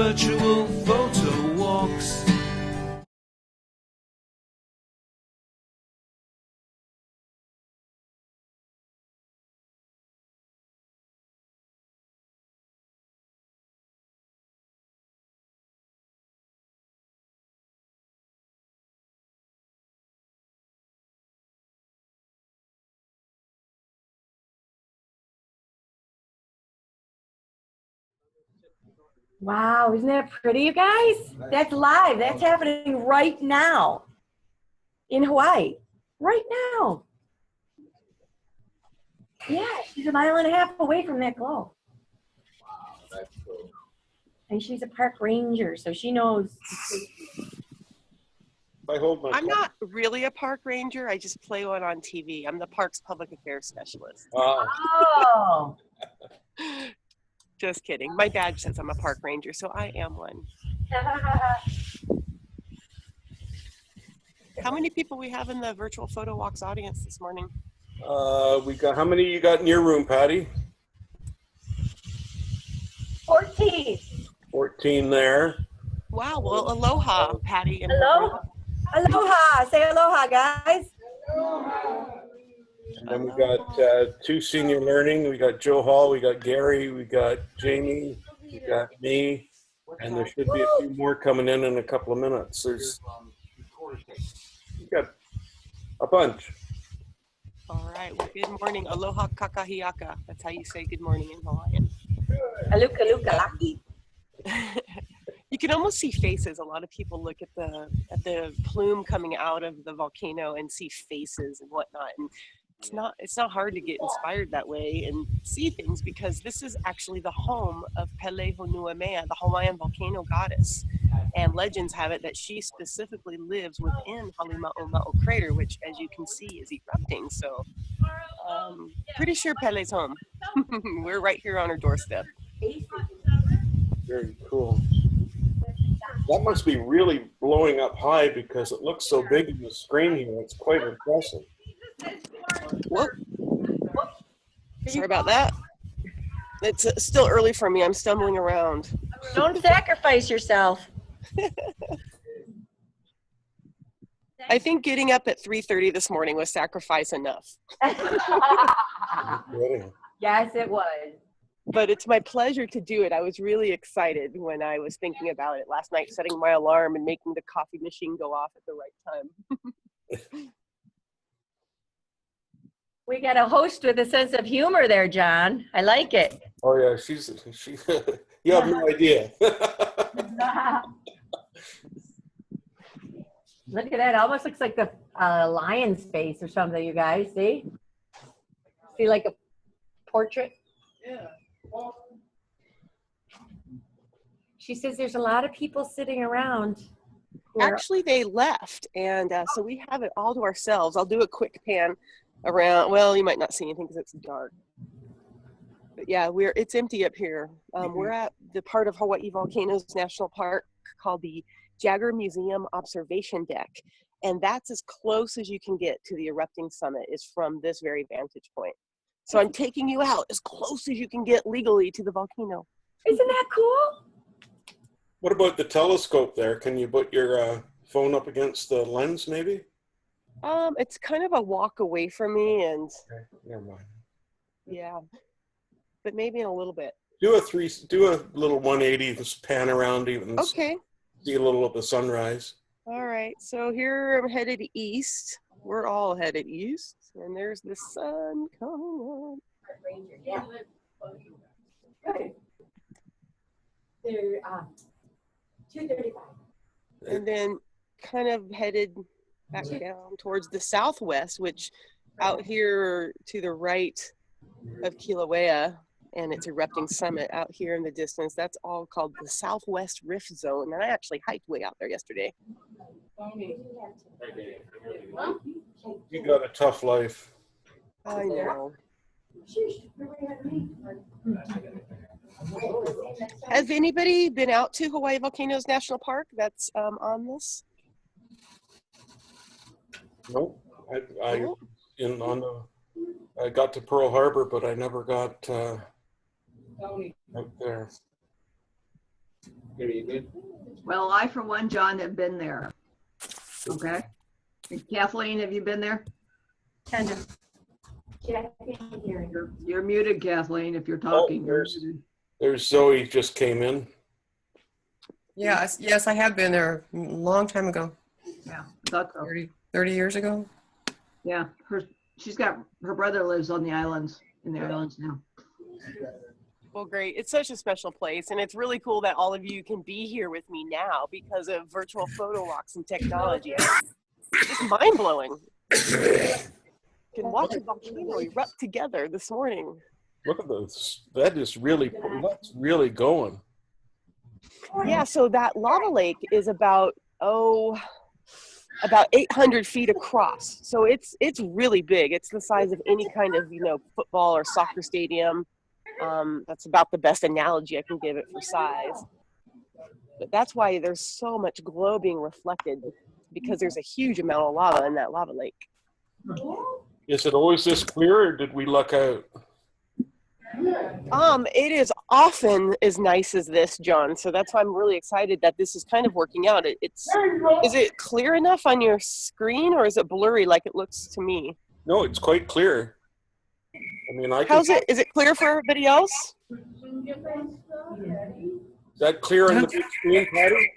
virtual photo walks. Wow, isn't that pretty, you guys? That's live. That's happening right now in Hawaii. Right now. Yeah, she's 1.5 miles away from that glow. Wow, that's cool. And she's a park ranger, so she knows. I'm not really a park ranger. I just play one on TV. I'm the park's public affairs specialist. Oh. Just kidding. My dad says I'm a park ranger, so I am one. How many people we have in the virtual photo walks audience this morning? We got, how many you got in your room, Patty? 14. 14 there. Wow, well, aloha, Patty. And Aloha. Aloha. Say aloha, guys. And then we got 2 senior learning. We got Joe Hall, we got Gary, we got Jamie, we got me, and there should be a few more coming in a couple of minutes. There's we got a bunch. All right, well, good morning. Aloha kakahiaka. That's how you say good morning in Hawaiian. Aluka luka laki. You can almost see faces. A lot of people look at the plume coming out of the volcano and see faces and whatnot. And it's not hard to get inspired that way and see things, because this is actually the home of Pele Honuamea, the Hawaiian volcano goddess. And legends have it that she specifically lives within Halima'oma'o crater, which, as you can see, is erupting. So pretty sure Pele's home. We're right here on her doorstep. Very cool. That must be really blowing up high because it looks so big in the screen here. It's quite impressive. Whoa. Sorry about that. It's still early for me. I'm stumbling around. Don't sacrifice yourself. I think getting up at 3:30 this morning was sacrifice enough. Yes, it was. But it's my pleasure to do it. I was really excited when I was thinking about it last night, setting my alarm and making the coffee machine go off at the right time. We got a host with a sense of humor there, John. I like it. Oh yeah, she you have no idea. Look at that. It almost looks like the lion's face or something, you guys. See? See, like a portrait? Yeah. She says there's a lot of people sitting around. Actually, they left, and so we have it all to ourselves. I'll do a quick pan around. Well, you might not see anything because it's dark. But yeah, it's empty up here. We're at the part of Hawaii Volcanoes National Park called the Jagger Museum Observation Deck. And that's as close as you can get to the erupting summit, is from this very vantage point. So I'm taking you out as close as you can get legally to the volcano. Isn't that cool? What about the telescope there? Can you put your phone up against the lens maybe? It's kind of a walk away from me, and okay, never mind. Yeah, but maybe in a little bit. Do a little 180, just pan around even. Okay. See a little of the sunrise. All right, so here I'm headed east. We're all headed east, and there's the sun coming up. Yeah. Good. They're 2:35. And then kind of headed back down towards the southwest, which out here to the right of Kilauea and its erupting summit out here in the distance, that's all called the Southwest Rift Zone. And I actually hiked way out there yesterday. You got a tough life. I know. Has anybody been out to Hawaii Volcanoes National Park that's on this? Nope. I got to Pearl Harbor, but I never got out there. Well, I, for one, John, have been there. Okay. And Kathleen, have you been there? Kind of. Yeah, I can't hear you. You're muted, Kathleen, if you're talking. You're there's- muted. There's Zoe just came in. Yes, I have been there a long time ago, Yeah, I thought so. 30 years ago. Yeah, she's got, her brother lives on the islands, in the islands now. Well, great. It's such a special place, and it's really cool that all of you can be here with me now because of virtual photo walks and technology. It's just mind-blowing. You can watch a volcano erupt together this morning. Look at those. That is really, that's really going. Yeah, so that lava lake is about 800 feet across. So it's really big. It's the size of any kind of, football or soccer stadium. That's about the best analogy I can give it for size. But that's why there's so much glow being reflected, because there's a huge amount of lava in that lava lake. Is it always this clear, or did we luck out? It is often as nice as this, John. So that's why I'm really excited that this is kind of working out. Is it clear enough on your screen, or is it blurry like it looks to me? No, it's quite clear. I mean, Is it clear for everybody else? Is that clear on the big screen, Patty?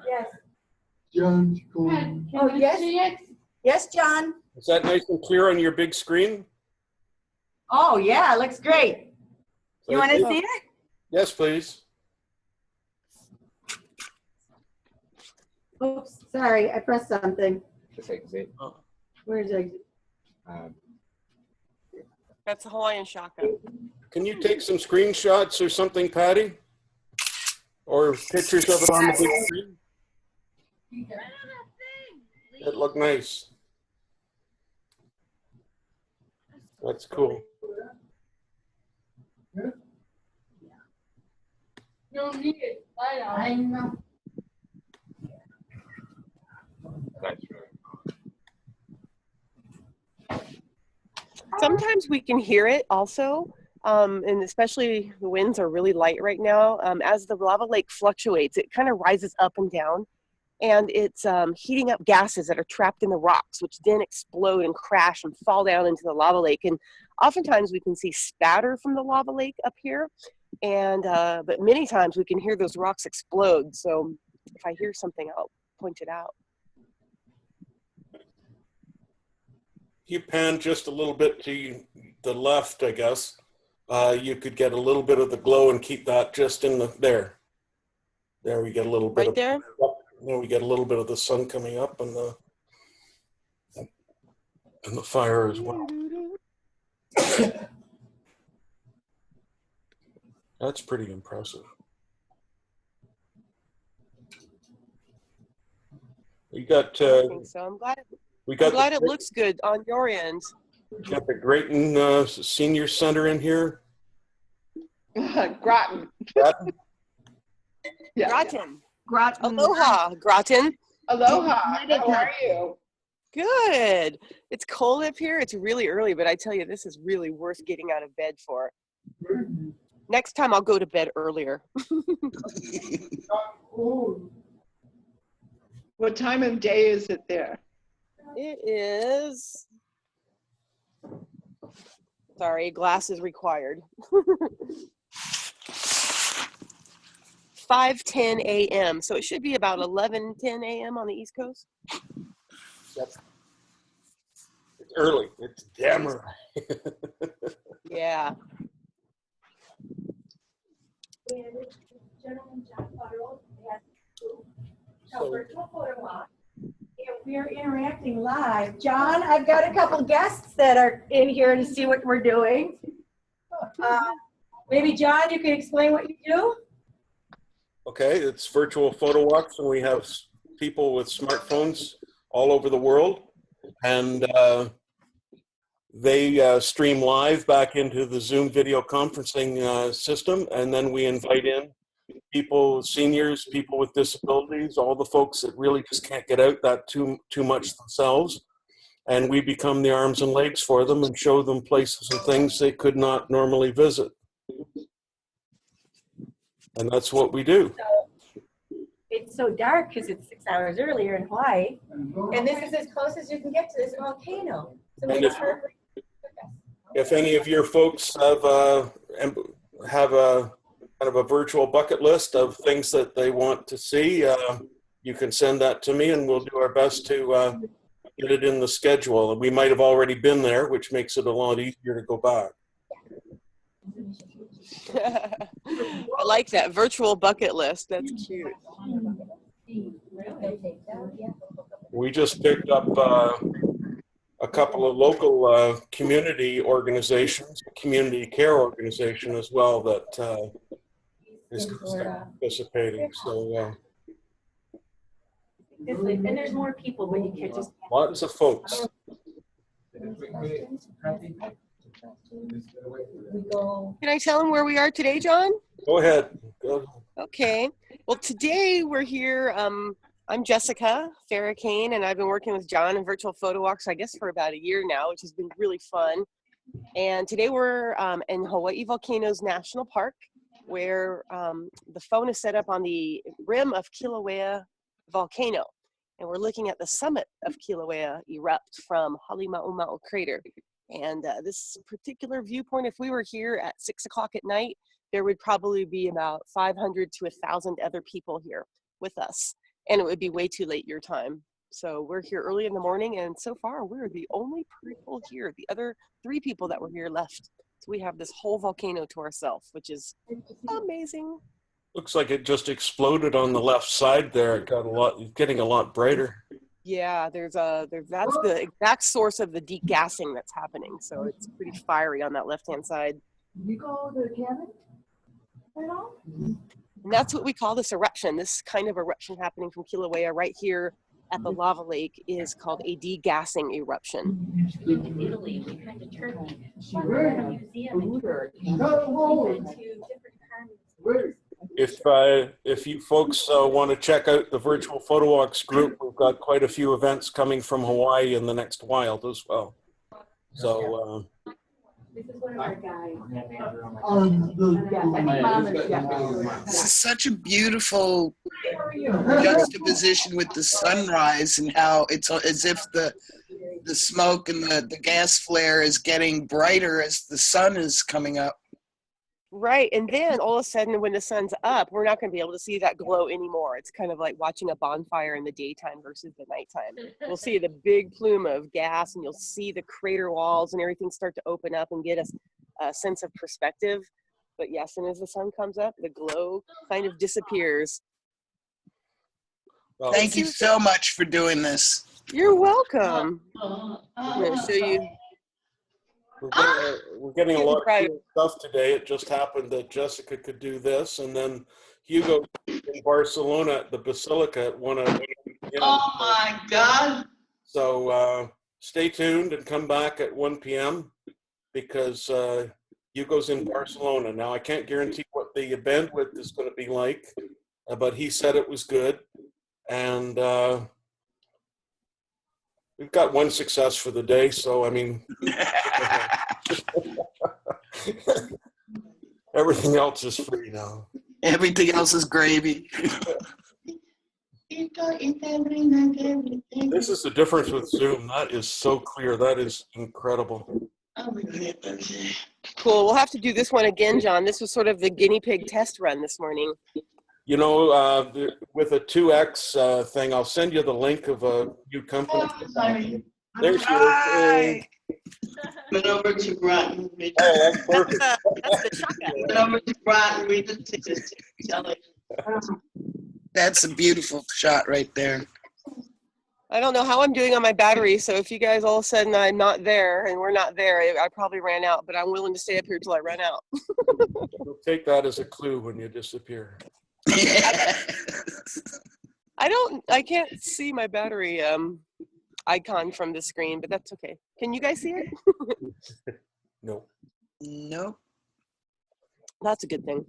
Yes. John's calling. Oh, yes. Yes, John. Is that nice and clear on your big screen? Oh, yeah, looks great. You want to see it? Yes, please. Oops, sorry, I pressed something. Where's it? That's a Hawaiian shaka. Can you take some screenshots or something, Patty? Or pictures of it on the big screen? That look nice. That's cool. You need it. I know. Sometimes we can hear it also, and especially the winds are really light right now. As the lava lake fluctuates, it kind of rises up and down, and it's heating up gases that are trapped in the rocks, which then explode and crash and fall down into the lava lake. And oftentimes we can see spatter from the lava lake up here, and but many times we can hear those rocks explode. So if I hear something, I'll point it out. You pan just a little bit to the left, I guess. You could get a little bit of the glow and keep that just in there. There we get a little bit Right of there? There we get a little bit of the sun coming up and the fire as well. That's pretty impressive. We got I think so. I'm glad it looks good on your end. Got the Grayton Senior Center in here. Groton. Groton? Yeah. Groton. Groton. Aloha, Groton. Aloha. How are you? Good. It's cold up here. It's really early, but I tell you, this is really worth getting out of bed for. Next time I'll go to bed earlier. What time of day is it there? It is, sorry, glasses required. 5:10 a.m. So it should be about 11:10 a.m. on the East Coast. Yep. It's early. It's damn early. Yeah. Virtual photo walk. We're interacting live. John, I've got a couple guests that are in here to see what we're doing. Maybe John, you can explain what you do? Okay, it's virtual photo walks, and we have people with smartphones all over the world, and they stream live back into the Zoom video conferencing system, and then we invite in people, seniors, people with disabilities, all the folks that really just can't get out that too much themselves. and we become the arms and legs for them and show them places and things they could not normally visit. And that's what we do. It's so dark because it's 6 hours earlier in Hawaii, and this is as close as you can get to this volcano. So And it's if any of your folks have a kind of a virtual bucket list of things that they want to see, you can send that to me, and we'll do our best to get it in the schedule. And we might have already been there, which makes it a lot easier to go back. I like that virtual bucket list. That's cute. We just picked up a couple of local community organizations, community care organization as well, that is participating. So, and there's more people, but you can't just. lots of folks. Can I tell them where we are today, John? Go ahead. Go ahead. Okay. Well, today we're here. I'm Jessica Ferracane, and I've been working with John in virtual photo walks, I guess, for about a year now, which has been really fun. And today we're in Hawaii Volcanoes National Park, where the phone is set up on the rim of Kilauea volcano. And we're looking at the summit of Kilauea erupt from Halima'uma'u crater. And this particular viewpoint, if we were here at 6 o'clock at night, there would probably be about 500 to 1,000 other people here with us. And it would be way too late your time. So we're here early in the morning, and so far we're the only people here. The other 3 people that were here left. So we have this whole volcano to ourselves, which is amazing. Looks like it just exploded on the left side there. It got getting a lot brighter. Yeah, that's the exact source of the degassing that's happening. So it's pretty fiery on that left-hand side. Did you go to the cabin at all? And that's what we call this eruption. This kind of eruption happening from Kilauea right here at the lava lake is called a degassing eruption. In Italy, we went to Turkey. We were at a museum in Turkey. We went to different kinds. If you folks want to check out the virtual photo walks group, we've got quite a few events coming from Hawaii in the next while as well. So This is one of our guys. This is such a beautiful juxtaposition with the sunrise and how it's as if the smoke and the gas flare is getting brighter as the sun is coming up. Right, and then all of a sudden when the sun's up, we're not going to be able to see that glow anymore. It's kind of like watching a bonfire in the daytime versus the nighttime. We'll see the big plume of gas, and you'll see the crater walls and everything start to open up and get us a sense of perspective. But yeah, as soon as the sun comes up, the glow kind of disappears. well, Thank you so much for doing this. You're welcome. I'm going to show you. we're getting a lot of cool stuff today. It just happened that Jessica could do this, and then Hugo in Barcelona at the Basilica at 1 p.m. Oh my God. So stay tuned and come back at 1 p.m. because Hugo's in Barcelona. Now, I can't guarantee what the bandwidth is going to be like, but he said it was good. And we've got one success for the day, so I mean, everything else is free now. Everything else is gravy. This is the difference with Zoom. That is so clear. That is incredible. Cool. We'll have to do this one again, John. This was sort of the guinea pig test run this morning. You know, with a 2X thing, I'll send you the link of a new company. There she is. Went over to Groton. Oh, that's perfect. That's the shotgun. Went over to Groton. We did telling. That's a beautiful shot right there. I don't know how I'm doing on my battery, so if you guys all of a sudden I'm not there and we're not there, I probably ran out, but I'm willing to stay up here till I run out. We'll take that as a clue when you disappear. I can't see my battery icon from the screen, but that's okay. Can you guys see it? No. Nope. That's a good thing.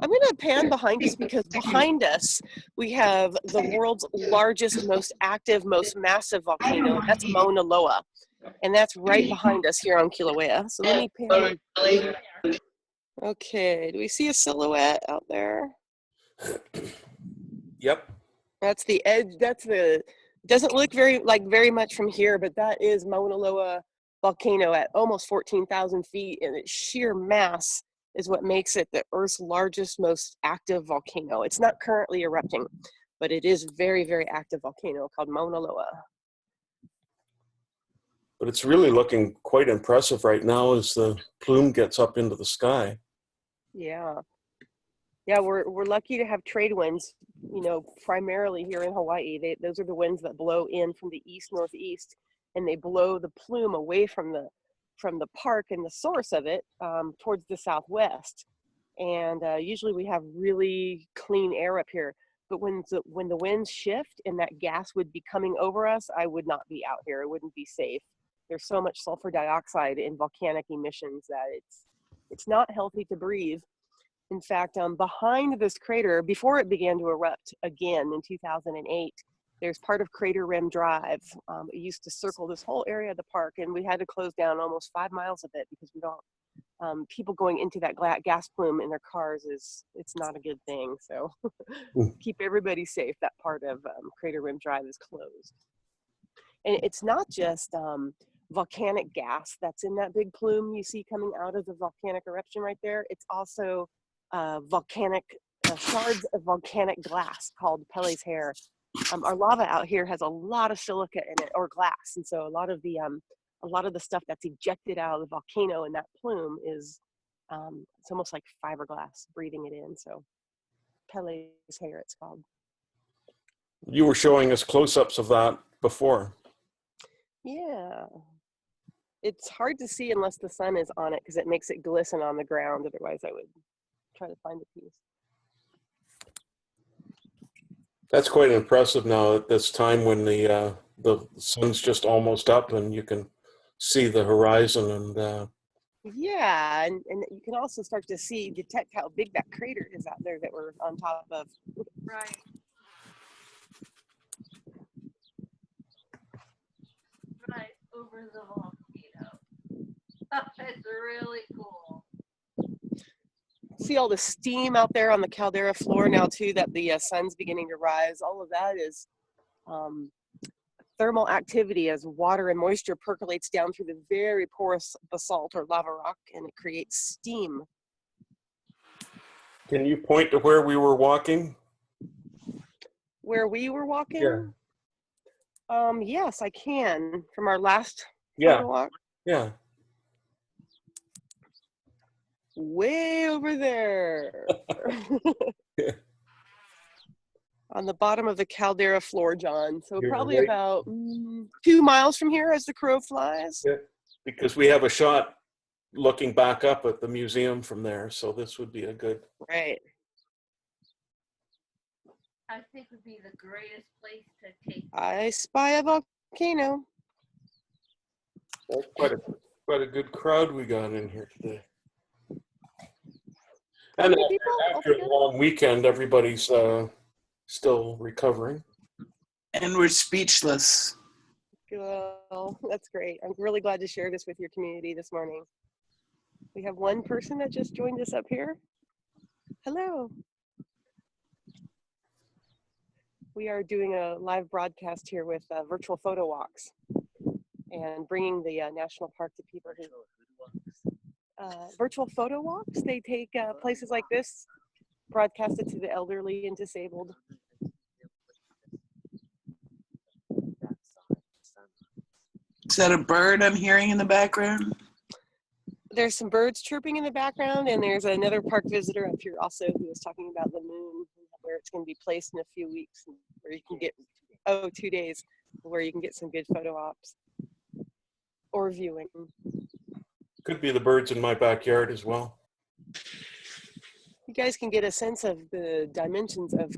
I'm going to pan behind us because behind us we have the world's largest, most active, most massive volcano. That's Mauna Loa. And that's right behind us here on Kilauea. So let me pan. Okay, do we see a silhouette out there? Yep. That's the edge. That's the, doesn't look very much from here, but that is Mauna Loa volcano at almost 14,000 feet, and its sheer mass is what makes it the Earth's largest, most active volcano. It's not currently erupting, but it is very, very active volcano called Mauna Loa. But it's really looking quite impressive right now as the plume gets up into the sky. Yeah. Yeah, we're lucky to have trade winds, you know, primarily here in Hawaii. Those are the winds that blow in from the east northeast, and they blow the plume away from the park and the source of it towards the southwest. And usually we have really clean air up here. But when the winds shift and that gas would be coming over us, I would not be out here. It wouldn't be safe. There's so much sulfur dioxide in volcanic emissions that it's not healthy to breathe. In fact, behind this crater, before it began to erupt again in 2008, there's part of Crater Rim Drive. It used to circle this whole area of the park, and we had to close down almost 5 miles of it because we don't, people going into that gas plume in their cars it's not a good thing. So keep everybody safe. That part of Crater Rim Drive is closed. And it's not just volcanic gas that's in that big plume you see coming out of the volcanic eruption right there. It's also volcanic shards of volcanic glass called Pele's hair. Our lava out here has a lot of silica in it, or glass, and so a lot of the stuff that's ejected out of the volcano in that plume is it's almost like fiberglass breathing it in. So Pele's hair, it's called. You were showing us close-ups of that before. Yeah, it's hard to see unless the sun is on it because it makes it glisten on the ground. Otherwise, I would try to find a piece. That's quite impressive now at this time when the sun's just almost up and you can see the horizon. And yeah, and you can also start to detect how big that crater is out there that we're on top of. Right. Right over the volcano. It's really cool. See all the steam out there on the caldera floor now too, that the sun's beginning to rise. All of that is thermal activity as water and moisture percolates down through the very porous basalt or lava rock, and it creates steam. can you point to where we were walking? Where we were walking? Yeah. Yes, I can. From our last Yeah. walk. Yeah. Way over there. On the bottom of the caldera floor, John. So You're probably right. about 2 miles from here as the crow flies. Yeah. Because we have a shot looking back up at the museum from there. So this would be a good. Right. I think would be the greatest place to take. I spy a volcano. That's quite a good crowd we got in here today. And after a long weekend, everybody's still recovering. And we're speechless. Well, that's great. I'm really glad to share this with your community this morning. We have one person that just joined us up here. Hello. We are doing a live broadcast here with virtual photo walks and bringing the national park to people who virtual photo walks. They take places like this, broadcast it to the elderly and disabled. Is that a bird I'm hearing in the background? There's some birds chirping in the background, and there's another park visitor up here also who was talking about the moon, where it's going to be placed in a few weeks, where you can get 2 days, where you can get some good photo ops or viewing. Could be the birds in my backyard as well. You guys can get a sense of the dimensions of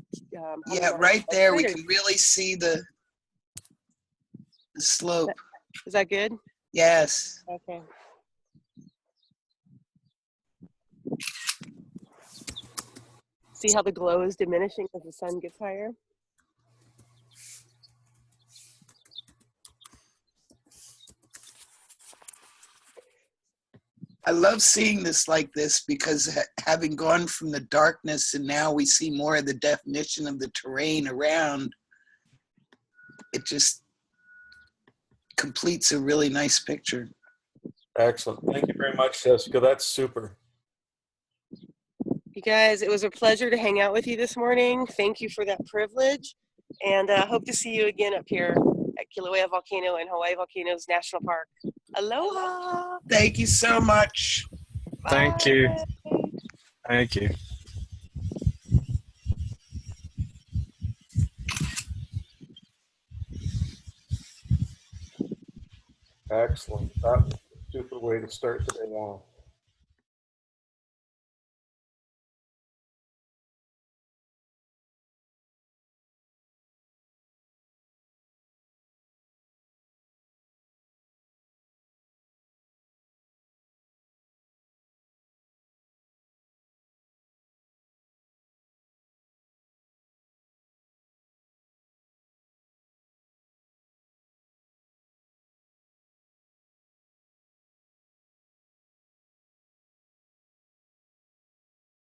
yeah, right there we can really see the slope. Is that good? Yes. See how the glow is diminishing as the sun gets higher? I love seeing this like this because having gone from the darkness and now we see more of the definition of the terrain around, it just completes a really nice picture. Excellent. Thank you very much, Jessica. That's super. You guys, it was a pleasure to hang out with you this morning. Thank you for that privilege. And hope to see you again up here at Kilauea Volcano and Hawaii Volcanoes National Park. Aloha! Thank you so much. Thank you. Thank you. Excellent. That was a super way to start the day off.